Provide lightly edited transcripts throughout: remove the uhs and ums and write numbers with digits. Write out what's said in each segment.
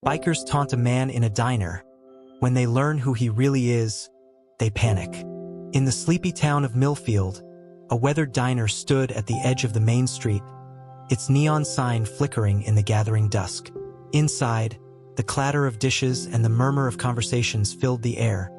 Bikers taunt a man in a diner. When they learn who he really is, they panic. In the sleepy town of Millfield, a weathered diner stood at the edge of the main street, its neon sign flickering in the gathering dusk. Inside, the clatter of dishes and the murmur of conversations filled the air,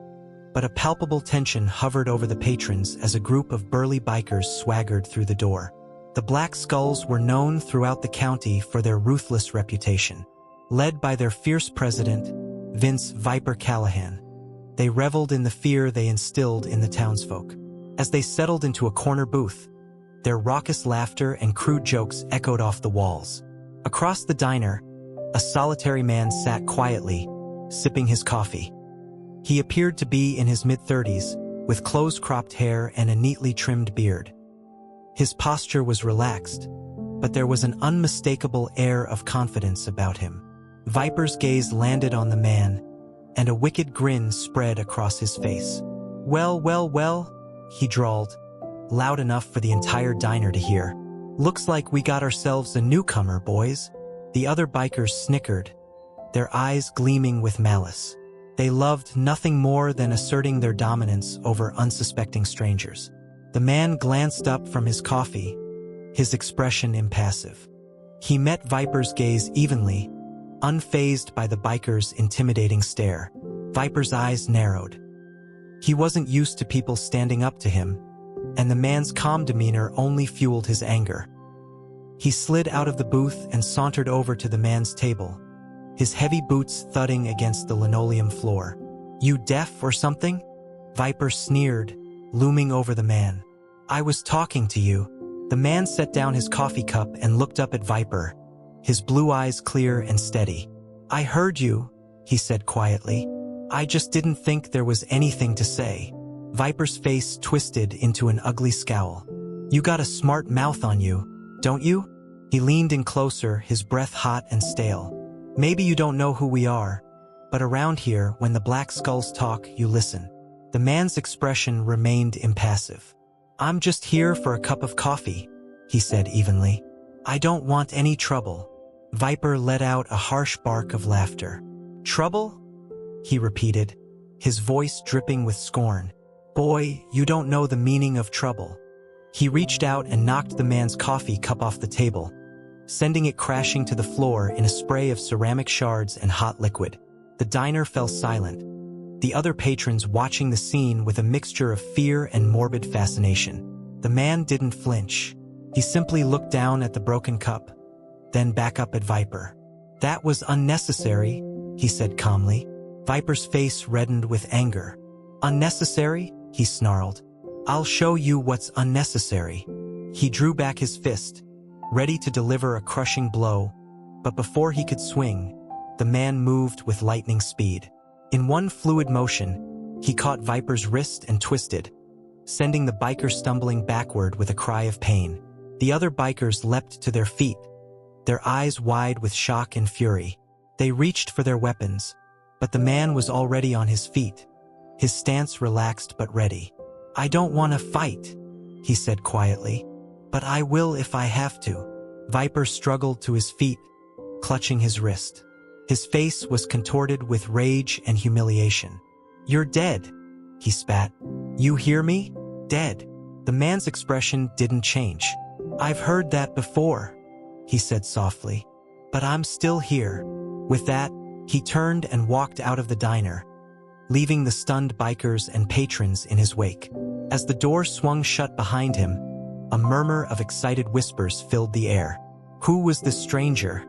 but a palpable tension hovered over the patrons as a group of burly bikers swaggered through the door. The Black Skulls were known throughout the county for their ruthless reputation. Led by their fierce president, Vince "Viper" Callahan, they reveled in the fear they instilled in the townsfolk. As they settled into a corner booth, their raucous laughter and crude jokes echoed off the walls. Across the diner, a solitary man sat quietly, sipping his coffee. He appeared to be in his mid-30s, with close-cropped hair and a neatly trimmed beard. His posture was relaxed, but there was an unmistakable air of confidence about him. Viper's gaze landed on the man, and a wicked grin spread across his face. "Well, well, well," he drawled, loud enough for the entire diner to hear. "Looks like we got ourselves a newcomer, boys." The other bikers snickered, their eyes gleaming with malice. They loved nothing more than asserting their dominance over unsuspecting strangers. The man glanced up from his coffee, his expression impassive. He met Viper's gaze evenly, unfazed by the biker's intimidating stare. Viper's eyes narrowed. He wasn't used to people standing up to him, and the man's calm demeanor only fueled his anger. He slid out of the booth and sauntered over to the man's table, his heavy boots thudding against the linoleum floor. "You deaf or something?" Viper sneered, looming over the man. "I was talking to you." The man set down his coffee cup and looked up at Viper, his blue eyes clear and steady. "I heard you," he said quietly. "I just didn't think there was anything to say." Viper's face twisted into an ugly scowl. "You got a smart mouth on you, don't you?" He leaned in closer, his breath hot and stale. "Maybe you don't know who we are, but around here, when the Black Skulls talk, you listen." The man's expression remained impassive. "I'm just here for a cup of coffee," he said evenly. "I don't want any trouble." Viper let out a harsh bark of laughter. "Trouble?" he repeated, his voice dripping with scorn. "Boy, you don't know the meaning of trouble." He reached out and knocked the man's coffee cup off the table, sending it crashing to the floor in a spray of ceramic shards and hot liquid. The diner fell silent, the other patrons watching the scene with a mixture of fear and morbid fascination. The man didn't flinch. He simply looked down at the broken cup, then back up at Viper. "That was unnecessary," he said calmly. Viper's face reddened with anger. "Unnecessary?" he snarled. "I'll show you what's unnecessary." He drew back his fist, ready to deliver a crushing blow, but before he could swing, the man moved with lightning speed. In one fluid motion, he caught Viper's wrist and twisted, sending the biker stumbling backward with a cry of pain. The other bikers leapt to their feet, their eyes wide with shock and fury. They reached for their weapons, but the man was already on his feet, his stance relaxed but ready. "I don't want to fight," he said quietly, "but I will if I have to." Viper struggled to his feet, clutching his wrist. His face was contorted with rage and humiliation. "You're dead," he spat. "You hear me? Dead." The man's expression didn't change. "I've heard that before," he said softly, "but I'm still here." With that, he turned and walked out of the diner, leaving the stunned bikers and patrons in his wake. As the door swung shut behind him, a murmur of excited whispers filled the air. Who was this stranger?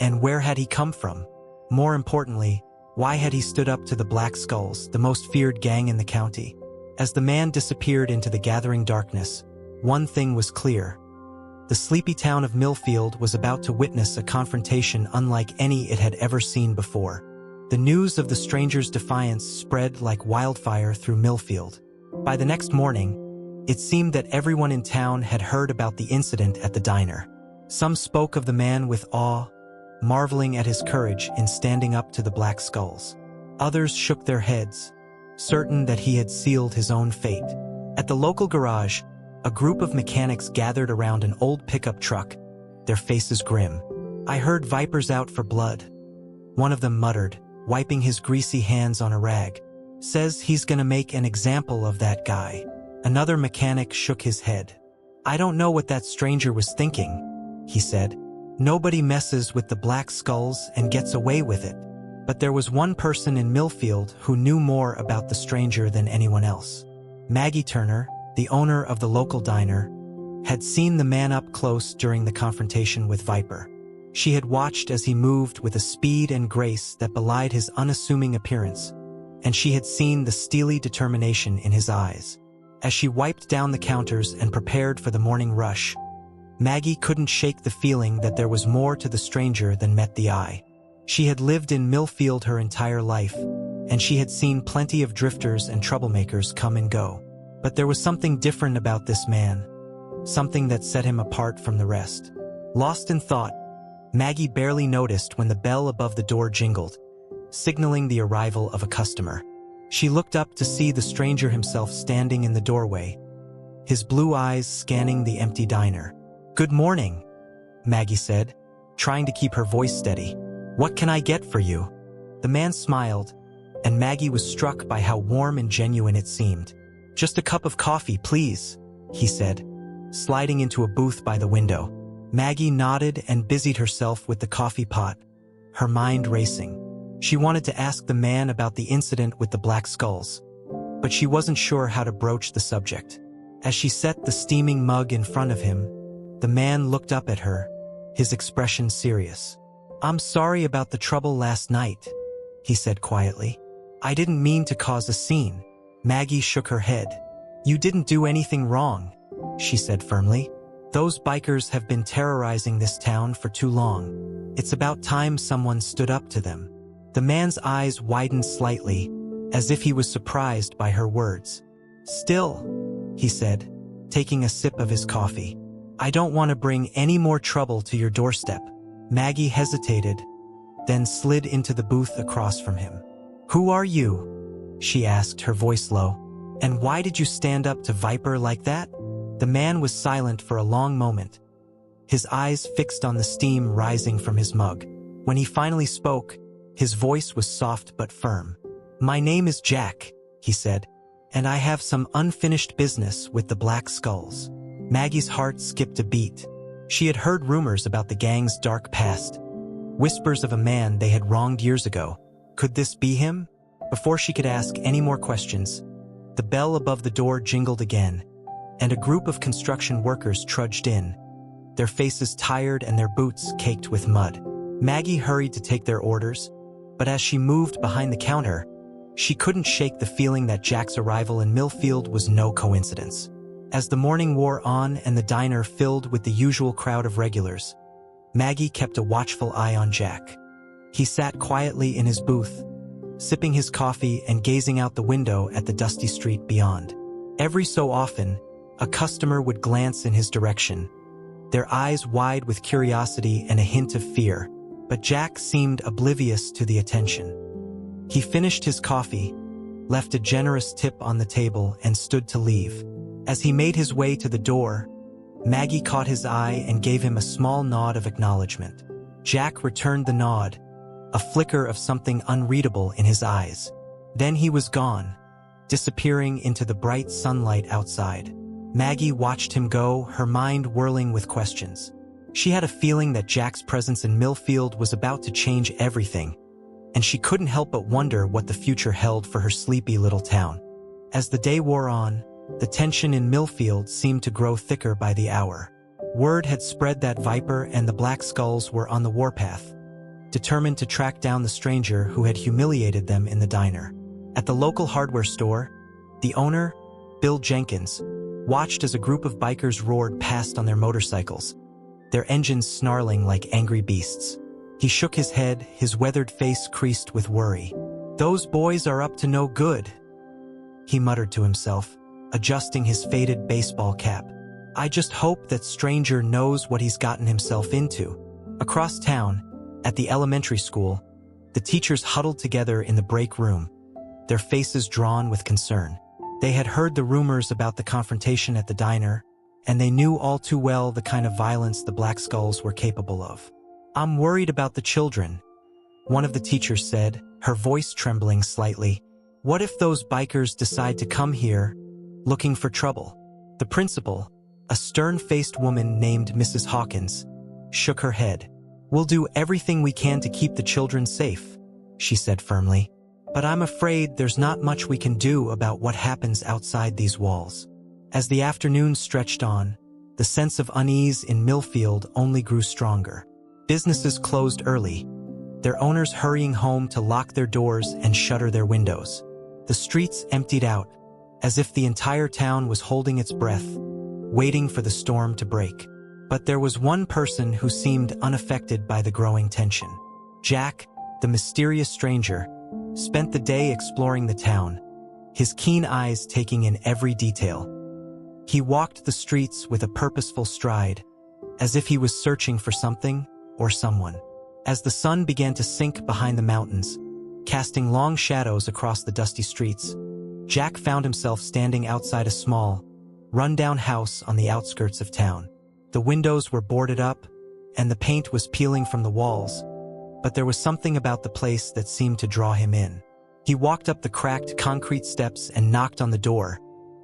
And where had he come from? More importantly, why had he stood up to the Black Skulls, the most feared gang in the county? As the man disappeared into the gathering darkness, one thing was clear. The sleepy town of Millfield was about to witness a confrontation unlike any it had ever seen before. The news of the stranger's defiance spread like wildfire through Millfield. By the next morning, it seemed that everyone in town had heard about the incident at the diner. Some spoke of the man with awe, marveling at his courage in standing up to the Black Skulls. Others shook their heads, certain that he had sealed his own fate. At the local garage, a group of mechanics gathered around an old pickup truck, their faces grim. "I heard Viper's out for blood," one of them muttered, wiping his greasy hands on a rag. Says he's gonna make an example of that guy. Another mechanic shook his head. I don't know what that stranger was thinking, he said. Nobody messes with the Black Skulls and gets away with it. But there was one person in Millfield who knew more about the stranger than anyone else. Maggie Turner, the owner of the local diner, had seen the man up close during the confrontation with Viper. She had watched as he moved with a speed and grace that belied his unassuming appearance, and she had seen the steely determination in his eyes. As she wiped down the counters and prepared for the morning rush, Maggie couldn't shake the feeling that there was more to the stranger than met the eye. She had lived in Millfield her entire life, and she had seen plenty of drifters and troublemakers come and go. But there was something different about this man, something that set him apart from the rest. Lost in thought, Maggie barely noticed when the bell above the door jingled, signaling the arrival of a customer. She looked up to see the stranger himself standing in the doorway, his blue eyes scanning the empty diner. "Good morning," Maggie said, trying to keep her voice steady. "What can I get for you?" The man smiled, and Maggie was struck by how warm and genuine it seemed. "Just a cup of coffee, please," he said, sliding into a booth by the window. Maggie nodded and busied herself with the coffee pot, her mind racing. She wanted to ask the man about the incident with the Black Skulls, but she wasn't sure how to broach the subject. As she set the steaming mug in front of him, the man looked up at her, his expression serious. "I'm sorry about the trouble last night," he said quietly. "I didn't mean to cause a scene." Maggie shook her head. "You didn't do anything wrong," she said firmly. "Those bikers have been terrorizing this town for too long. It's about time someone stood up to them." The man's eyes widened slightly, as if he was surprised by her words. "Still," he said, taking a sip of his coffee, "I don't want to bring any more trouble to your doorstep." Maggie hesitated, then slid into the booth across from him. "Who are you?" she asked, her voice low. "And why did you stand up to Viper like that?" The man was silent for a long moment, his eyes fixed on the steam rising from his mug. When he finally spoke, his voice was soft but firm. "My name is Jack," he said, "and I have some unfinished business with the Black Skulls." Maggie's heart skipped a beat. She had heard rumors about the gang's dark past, whispers of a man they had wronged years ago. Could this be him? Before she could ask any more questions, the bell above the door jingled again, and a group of construction workers trudged in, their faces tired and their boots caked with mud. Maggie hurried to take their orders, but as she moved behind the counter, she couldn't shake the feeling that Jack's arrival in Millfield was no coincidence. As the morning wore on and the diner filled with the usual crowd of regulars, Maggie kept a watchful eye on Jack. He sat quietly in his booth, sipping his coffee and gazing out the window at the dusty street beyond. Every so often, a customer would glance in his direction, their eyes wide with curiosity and a hint of fear, but Jack seemed oblivious to the attention. He finished his coffee, left a generous tip on the table, and stood to leave. As he made his way to the door, Maggie caught his eye and gave him a small nod of acknowledgement. Jack returned the nod, a flicker of something unreadable in his eyes. Then he was gone, disappearing into the bright sunlight outside. Maggie watched him go, her mind whirling with questions. She had a feeling that Jack's presence in Millfield was about to change everything, and she couldn't help but wonder what the future held for her sleepy little town. As the day wore on, the tension in Millfield seemed to grow thicker by the hour. Word had spread that Viper and the Black Skulls were on the warpath, determined to track down the stranger who had humiliated them in the diner. At the local hardware store, the owner, Bill Jenkins, watched as a group of bikers roared past on their motorcycles, their engines snarling like angry beasts. He shook his head, his weathered face creased with worry. "Those boys are up to no good," he muttered to himself, adjusting his faded baseball cap. "I just hope that stranger knows what he's gotten himself into." Across town, at the elementary school, the teachers huddled together in the break room, their faces drawn with concern. They had heard the rumors about the confrontation at the diner, and they knew all too well the kind of violence the Black Skulls were capable of. "I'm worried about the children," one of the teachers said, her voice trembling slightly. What if those bikers decide to come here, looking for trouble? The principal, a stern-faced woman named Mrs. Hawkins, shook her head. We'll do everything we can to keep the children safe, she said firmly. But I'm afraid there's not much we can do about what happens outside these walls. As the afternoon stretched on, the sense of unease in Millfield only grew stronger. Businesses closed early, their owners hurrying home to lock their doors and shutter their windows. The streets emptied out, as if the entire town was holding its breath, waiting for the storm to break. But there was one person who seemed unaffected by the growing tension. Jack, the mysterious stranger, spent the day exploring the town, his keen eyes taking in every detail. He walked the streets with a purposeful stride, as if he was searching for something or someone. As the sun began to sink behind the mountains, casting long shadows across the dusty streets, Jack found himself standing outside a small, run-down house on the outskirts of town. The windows were boarded up, and the paint was peeling from the walls, but there was something about the place that seemed to draw him in. He walked up the cracked concrete steps and knocked on the door,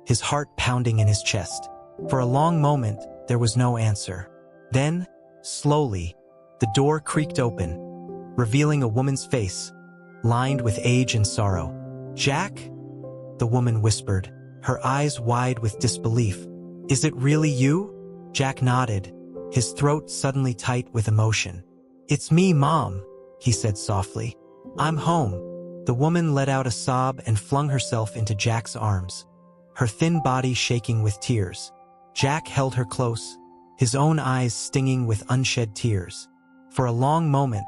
his heart pounding in his chest. For a long moment, there was no answer. Then, slowly, the door creaked open, revealing a woman's face, lined with age and sorrow. "Jack?" the woman whispered, her eyes wide with disbelief. "Is it really you?" Jack nodded, his throat suddenly tight with emotion. "It's me, Mom," he said softly. "I'm home." The woman let out a sob and flung herself into Jack's arms, her thin body shaking with tears. Jack held her close, his own eyes stinging with unshed tears. For a long moment,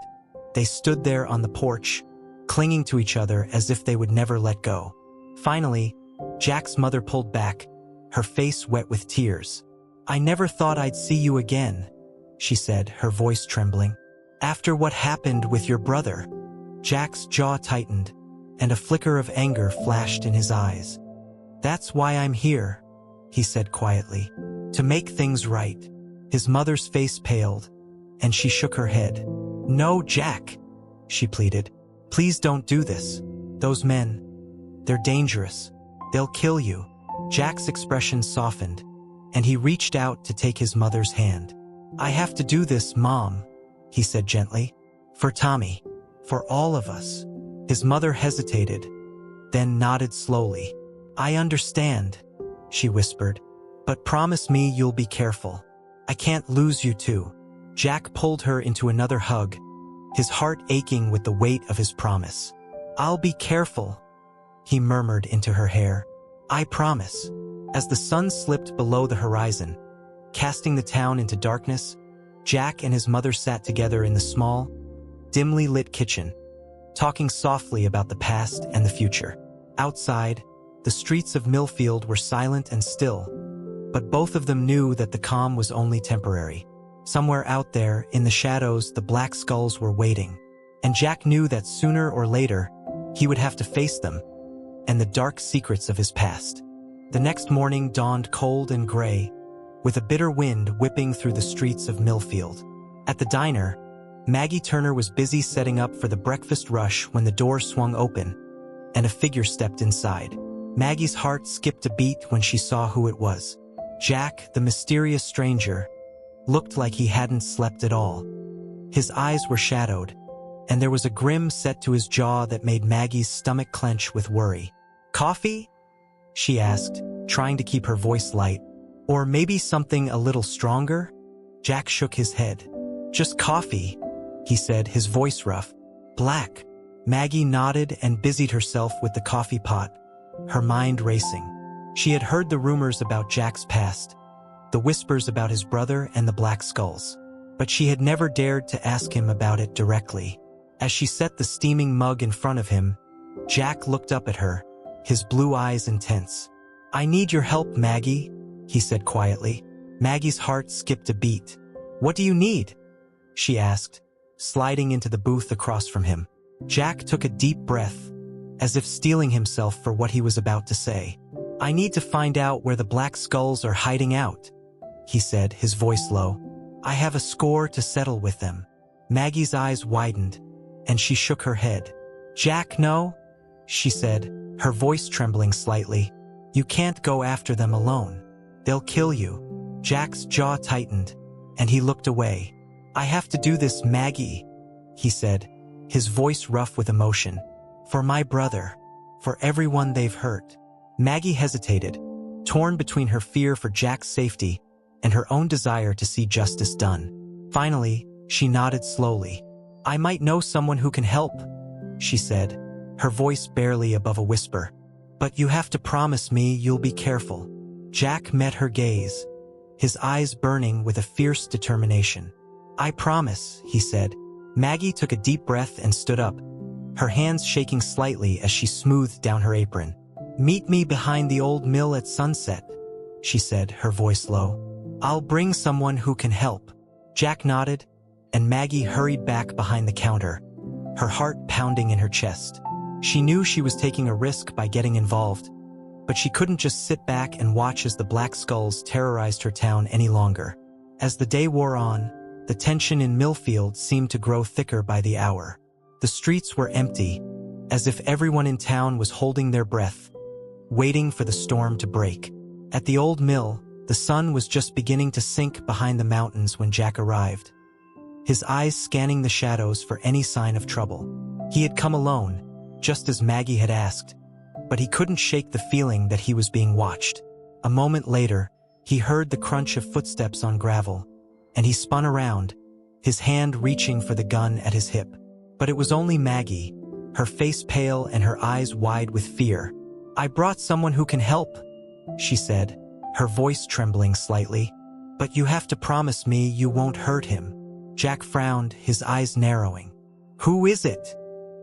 they stood there on the porch, clinging to each other as if they would never let go. Finally, Jack's mother pulled back, her face wet with tears. "I never thought I'd see you again," she said, her voice trembling. "After what happened with your brother." Jack's jaw tightened, and a flicker of anger flashed in his eyes. "That's why I'm here," he said quietly. "To make things right." His mother's face paled, and she shook her head. "No, Jack," she pleaded. "Please don't do this. Those men, they're dangerous. They'll kill you." Jack's expression softened, and he reached out to take his mother's hand. "I have to do this, Mom," he said gently. "For Tommy. For all of us." His mother hesitated, then nodded slowly. "I understand," she whispered. "But promise me you'll be careful. I can't lose you too." Jack pulled her into another hug, his heart aching with the weight of his promise. "I'll be careful," he murmured into her hair. "I promise." As the sun slipped below the horizon, casting the town into darkness, Jack and his mother sat together in the small, dimly lit kitchen, talking softly about the past and the future. Outside, the streets of Millfield were silent and still, but both of them knew that the calm was only temporary. Somewhere out there, in the shadows, the black skulls were waiting, and Jack knew that sooner or later, he would have to face them, and the dark secrets of his past. The next morning dawned cold and gray, with a bitter wind whipping through the streets of Millfield. At the diner, Maggie Turner was busy setting up for the breakfast rush when the door swung open, and a figure stepped inside. Maggie's heart skipped a beat when she saw who it was. Jack, the mysterious stranger, looked like he hadn't slept at all. His eyes were shadowed, and there was a grim set to his jaw that made Maggie's stomach clench with worry. "Coffee?" she asked, trying to keep her voice light. "Or maybe something a little stronger?" Jack shook his head. "Just coffee," he said, his voice rough. "Black." Maggie nodded and busied herself with the coffee pot, her mind racing. She had heard the rumors about Jack's past, the whispers about his brother and the black skulls, but she had never dared to ask him about it directly. As she set the steaming mug in front of him, Jack looked up at her, his blue eyes intense. "I need your help, Maggie," he said quietly. Maggie's heart skipped a beat. "What do you need?" she asked, sliding into the booth across from him. Jack took a deep breath, as if steeling himself for what he was about to say. "I need to find out where the black skulls are hiding out," he said, his voice low. "I have a score to settle with them." Maggie's eyes widened, and she shook her head. "Jack, no," she said, her voice trembling slightly. "You can't go after them alone. They'll kill you." Jack's jaw tightened, and he looked away. "I have to do this, Maggie," he said, his voice rough with emotion. "For my brother. For everyone they've hurt." Maggie hesitated, torn between her fear for Jack's safety and her own desire to see justice done. Finally, she nodded slowly. "I might know someone who can help," she said, her voice barely above a whisper. "But you have to promise me you'll be careful." Jack met her gaze, his eyes burning with a fierce determination. "I promise," he said. Maggie took a deep breath and stood up, her hands shaking slightly as she smoothed down her apron. "Meet me behind the old mill at sunset," she said, her voice low. "I'll bring someone who can help." Jack nodded, and Maggie hurried back behind the counter, her heart pounding in her chest. She knew she was taking a risk by getting involved, but she couldn't just sit back and watch as the Black Skulls terrorized her town any longer. As the day wore on, the tension in Millfield seemed to grow thicker by the hour. The streets were empty, as if everyone in town was holding their breath, waiting for the storm to break. At the old mill, the sun was just beginning to sink behind the mountains when Jack arrived, his eyes scanning the shadows for any sign of trouble. He had come alone, just as Maggie had asked, but he couldn't shake the feeling that he was being watched. A moment later, he heard the crunch of footsteps on gravel, and he spun around, his hand reaching for the gun at his hip. But it was only Maggie, her face pale and her eyes wide with fear. "I brought someone who can help," she said, her voice trembling slightly. "But you have to promise me you won't hurt him." Jack frowned, his eyes narrowing. "Who is it?"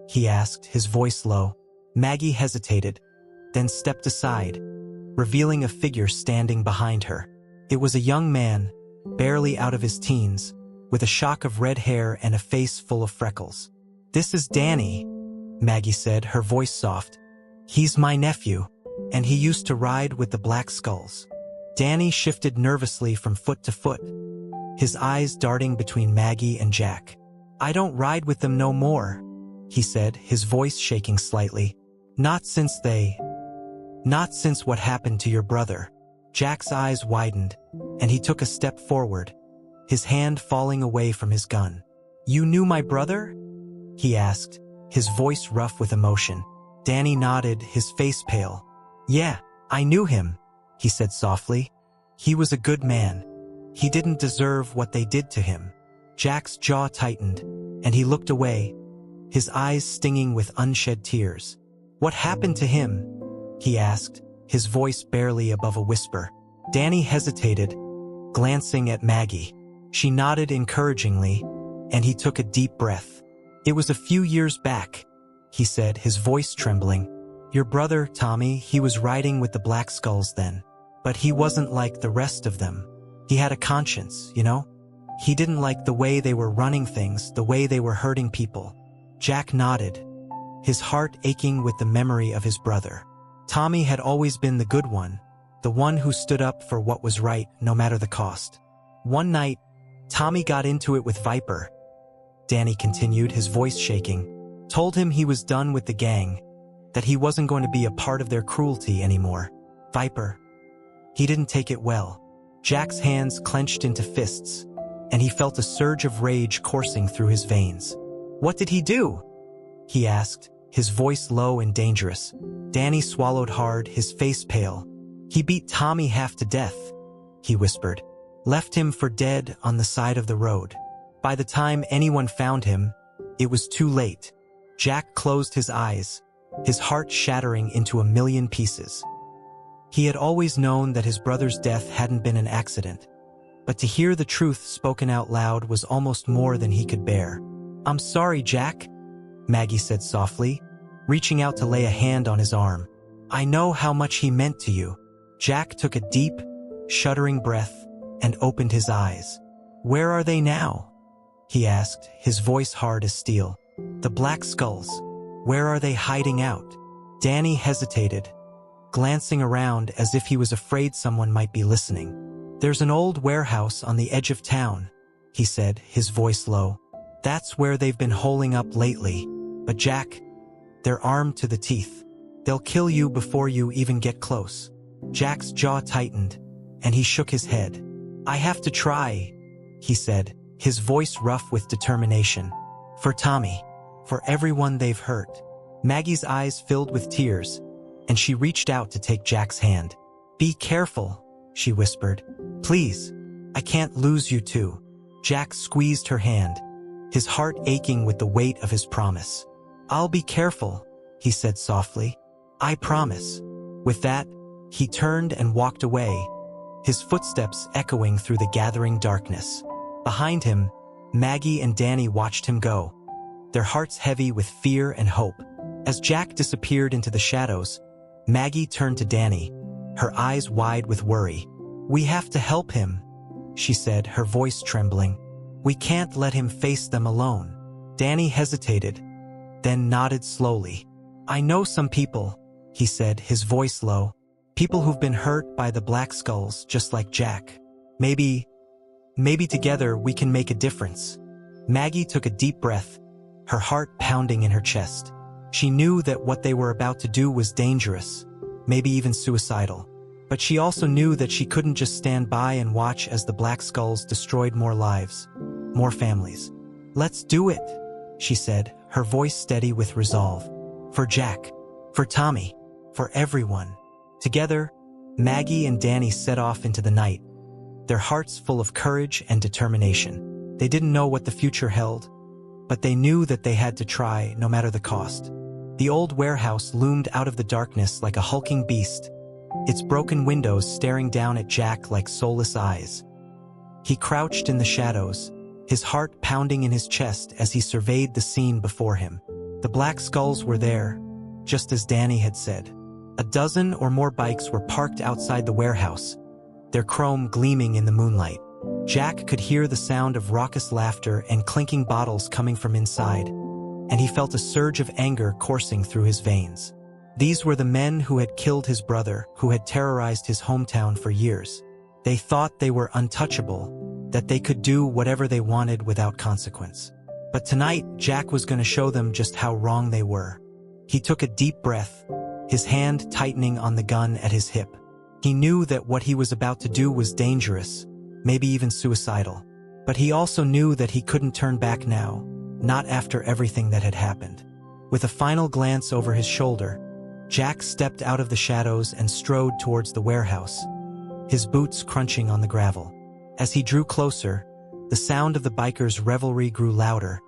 he asked, his voice low. Maggie hesitated, then stepped aside, revealing a figure standing behind her. It was a young man, barely out of his teens, with a shock of red hair and a face full of freckles. "This is Danny," Maggie said, her voice soft. "He's my nephew, and he used to ride with the Black Skulls." Danny shifted nervously from foot to foot, his eyes darting between Maggie and Jack. "I don't ride with them no more," he said, his voice shaking slightly. Not since what happened to your brother." Jack's eyes widened, and he took a step forward, his hand falling away from his gun. "You knew my brother?" he asked, his voice rough with emotion. Danny nodded, his face pale. "Yeah, I knew him," he said softly. "He was a good man. He didn't deserve what they did to him." Jack's jaw tightened, and he looked away, his eyes stinging with unshed tears. "What happened to him?" he asked, his voice barely above a whisper. Danny hesitated, glancing at Maggie. She nodded encouragingly, and he took a deep breath. "It was a few years back," he said, his voice trembling. "Your brother, Tommy, he was riding with the Black Skulls then. But he wasn't like the rest of them. He had a conscience, you know? He didn't like the way they were running things, the way they were hurting people." Jack nodded, his heart aching with the memory of his brother. Tommy had always been the good one, the one who stood up for what was right no matter the cost. "One night, Tommy got into it with Viper," Danny continued, his voice shaking. "Told him he was done with the gang, that he wasn't going to be a part of their cruelty anymore. Viper. He didn't take it well." Jack's hands clenched into fists, and he felt a surge of rage coursing through his veins. "What did he do?" he asked, his voice low and dangerous. Danny swallowed hard, his face pale. "He beat Tommy half to death," he whispered. "Left him for dead on the side of the road. By the time anyone found him, it was too late." Jack closed his eyes, his heart shattering into a million pieces. He had always known that his brother's death hadn't been an accident, but to hear the truth spoken out loud was almost more than he could bear. "I'm sorry, Jack," Maggie said softly, reaching out to lay a hand on his arm. "I know how much he meant to you." Jack took a deep, shuddering breath and opened his eyes. "Where are they now?" he asked, his voice hard as steel. "The Black Skulls. Where are they hiding out?" Danny hesitated, glancing around as if he was afraid someone might be listening. "There's an old warehouse on the edge of town," he said, his voice low. That's where they've been holing up lately. But Jack, they're armed to the teeth. They'll kill you before you even get close. Jack's jaw tightened, and he shook his head. I have to try, he said, his voice rough with determination. For Tommy. For everyone they've hurt. Maggie's eyes filled with tears, and she reached out to take Jack's hand. Be careful, she whispered. Please, I can't lose you too. Jack squeezed her hand, his heart aching with the weight of his promise. I'll be careful, he said softly. I promise. With that, he turned and walked away, his footsteps echoing through the gathering darkness. Behind him, Maggie and Danny watched him go, their hearts heavy with fear and hope. As Jack disappeared into the shadows, Maggie turned to Danny, her eyes wide with worry. We have to help him, she said, her voice trembling. We can't let him face them alone. Danny hesitated, then nodded slowly. I know some people, he said, his voice low. People who've been hurt by the Black Skulls, just like Jack. Maybe together we can make a difference. Maggie took a deep breath, her heart pounding in her chest. She knew that what they were about to do was dangerous, maybe even suicidal. But she also knew that she couldn't just stand by and watch as the Black Skulls destroyed more lives, more families. Let's do it, she said, her voice steady with resolve. For Jack, for Tommy, for everyone. Together, Maggie and Danny set off into the night, their hearts full of courage and determination. They didn't know what the future held, but they knew that they had to try no matter the cost. The old warehouse loomed out of the darkness like a hulking beast, its broken windows staring down at Jack like soulless eyes. He crouched in the shadows, his heart pounding in his chest as he surveyed the scene before him. The Black Skulls were there, just as Danny had said. A dozen or more bikes were parked outside the warehouse, their chrome gleaming in the moonlight. Jack could hear the sound of raucous laughter and clinking bottles coming from inside, and he felt a surge of anger coursing through his veins. These were the men who had killed his brother, who had terrorized his hometown for years. They thought they were untouchable, that they could do whatever they wanted without consequence. But tonight, Jack was going to show them just how wrong they were. He took a deep breath, his hand tightening on the gun at his hip. He knew that what he was about to do was dangerous, maybe even suicidal. But he also knew that he couldn't turn back now, not after everything that had happened. With a final glance over his shoulder, Jack stepped out of the shadows and strode towards the warehouse, his boots crunching on the gravel. As he drew closer, the sound of the bikers' revelry grew louder,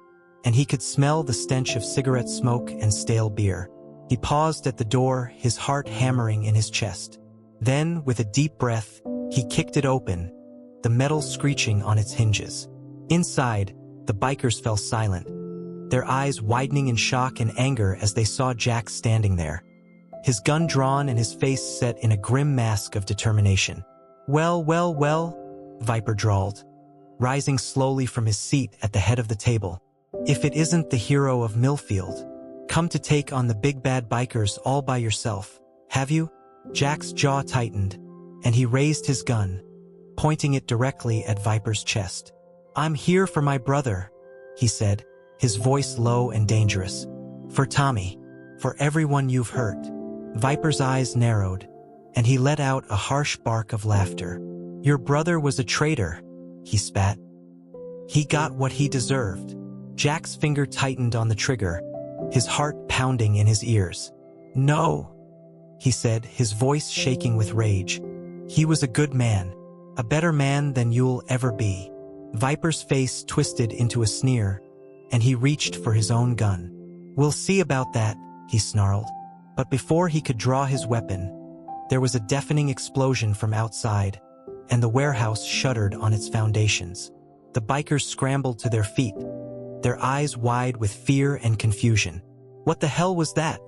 and he could smell the stench of cigarette smoke and stale beer. He paused at the door, his heart hammering in his chest. Then, with a deep breath, he kicked it open, the metal screeching on its hinges. Inside, the bikers fell silent, their eyes widening in shock and anger as they saw Jack standing there, his gun drawn and his face set in a grim mask of determination. Well, Viper drawled, rising slowly from his seat at the head of the table. If it isn't the hero of Millfield, come to take on the big bad bikers all by yourself, have you? Jack's jaw tightened, and he raised his gun, pointing it directly at Viper's chest. I'm here for my brother, he said, his voice low and dangerous. For Tommy, for everyone you've hurt. Viper's eyes narrowed, and he let out a harsh bark of laughter. Your brother was a traitor, he spat. He got what he deserved. Jack's finger tightened on the trigger, his heart pounding in his ears. No, he said, his voice shaking with rage. He was a good man, a better man than you'll ever be. Viper's face twisted into a sneer, and he reached for his own gun. We'll see about that, he snarled. But before he could draw his weapon, there was a deafening explosion from outside, and the warehouse shuddered on its foundations. The bikers scrambled to their feet, their eyes wide with fear and confusion. What the hell was that?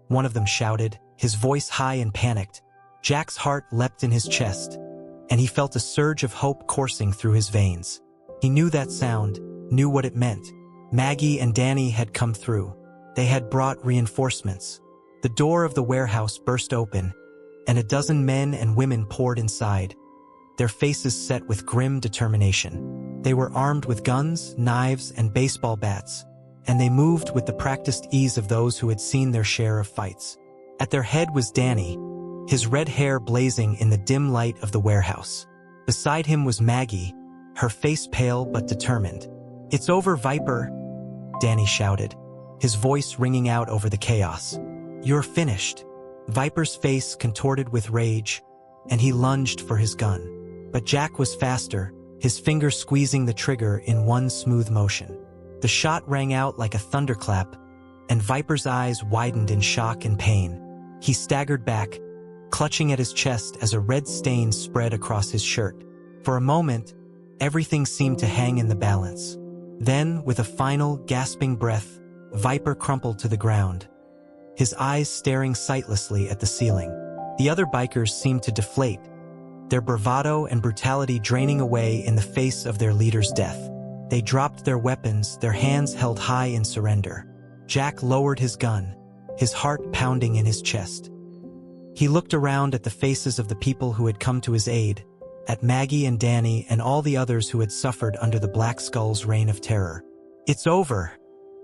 One of them shouted, his voice high and panicked. Jack's heart leapt in his chest, and he felt a surge of hope coursing through his veins. He knew that sound, knew what it meant. Maggie and Danny had come through. They had brought reinforcements. The door of the warehouse burst open, and a dozen men and women poured inside, their faces set with grim determination. They were armed with guns, knives, and baseball bats, and they moved with the practiced ease of those who had seen their share of fights. At their head was Danny, his red hair blazing in the dim light of the warehouse. Beside him was Maggie, her face pale but determined. "It's over, Viper," Danny shouted, his voice ringing out over the chaos. "You're finished." Viper's face contorted with rage, and he lunged for his gun. But Jack was faster, his finger squeezing the trigger in one smooth motion. The shot rang out like a thunderclap, and Viper's eyes widened in shock and pain. He staggered back, clutching at his chest as a red stain spread across his shirt. For a moment, everything seemed to hang in the balance. Then, with a final, gasping breath, Viper crumpled to the ground, his eyes staring sightlessly at the ceiling. The other bikers seemed to deflate, their bravado and brutality draining away in the face of their leader's death. They dropped their weapons, their hands held high in surrender. Jack lowered his gun, his heart pounding in his chest. He looked around at the faces of the people who had come to his aid, at Maggie and Danny and all the others who had suffered under the Black Skull's reign of terror. "It's over,"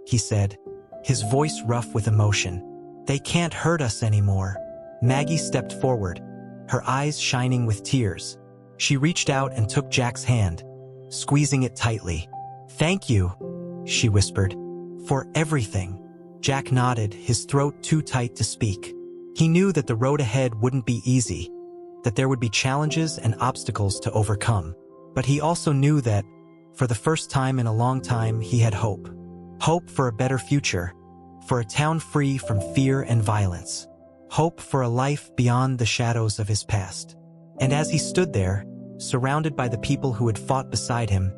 he said, his voice rough with emotion. "They can't hurt us anymore." Maggie stepped forward, her eyes shining with tears. She reached out and took Jack's hand, squeezing it tightly. "Thank you," she whispered, "for everything." Jack nodded, his throat too tight to speak. He knew that the road ahead wouldn't be easy, that there would be challenges and obstacles to overcome. But he also knew that, for the first time in a long time, he had hope. Hope for a better future, for a town free from fear and violence. Hope for a life beyond the shadows of his past. And as he stood there, surrounded by the people who had fought beside him,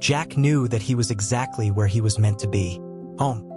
Jack knew that he was exactly where he was meant to be. Home.